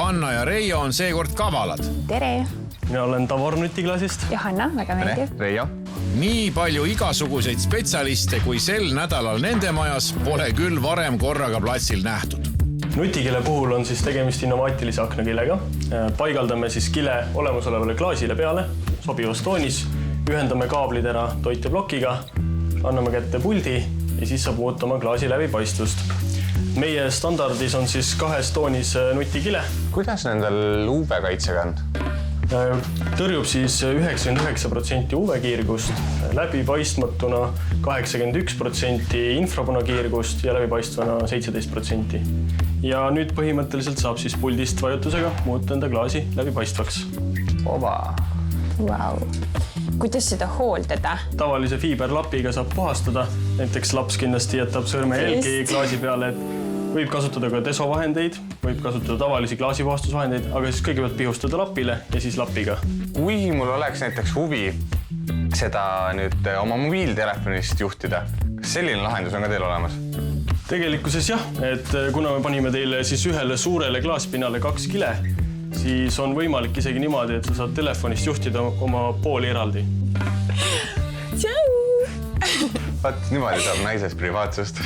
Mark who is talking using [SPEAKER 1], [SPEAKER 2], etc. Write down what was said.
[SPEAKER 1] Johanna ja Reijo on seekord kavalad.
[SPEAKER 2] Tere!
[SPEAKER 3] Mina olen Tavor Nutiklaasist.
[SPEAKER 2] Johanna, väga meeldiv.
[SPEAKER 4] Reijo.
[SPEAKER 1] Nii palju igasuguseid spetsialiste, kui sel nädalal nende majas pole küll varem korraga platsil nähtud.
[SPEAKER 3] Nutikile puhul on siis tegemist innovaatilise aknakilega. Paigaldame siis kile olemasolevale klaasile peale, sobivas toonis, ühendame kaablid ära toitjaplokiga, anname kätte puldi ja siis saab muutama klaasi läbipaistvust. Meie standardis on siis 2 toonis nutikile.
[SPEAKER 4] Kuidas nendel UV-kaitsega on?
[SPEAKER 3] Tõrjub siis 99% UV-kiirgust, läbipaistmatuna 81% infrapunakiirgust ja läbipaistvana 17%. Ja nüüd põhimõtteliselt saab siis puldist vajutusega muuta enda klaasi läbipaistvaks.
[SPEAKER 4] Oba!
[SPEAKER 2] Wow. Kuidas seda hooldada?
[SPEAKER 3] Tavalise fiiberlapiga saab puhastada. Näiteks laps kindlasti jätab sõrme jälgi klaasi peale, et võib kasutada ka desovahendeid, võib kasutada tavalisi klaasipuhastusvahendeid, aga siis kõigepealt pihustada lapile ja siis lapiga.
[SPEAKER 4] Kui mul oleks näiteks huvi seda nüüd oma mobiiltelefonist juhtida, kas selline lahendus on ka teil olemas?
[SPEAKER 3] Tegelikkuses jah, et kuna me panime teile siis ühele suurele klaaspinnale 2 kile, siis on võimalik isegi niimoodi, et sa saad telefonist juhtida oma pooli eraldi.
[SPEAKER 2] Tšau!
[SPEAKER 4] Vaat, niimoodi saab naisest privaatsust.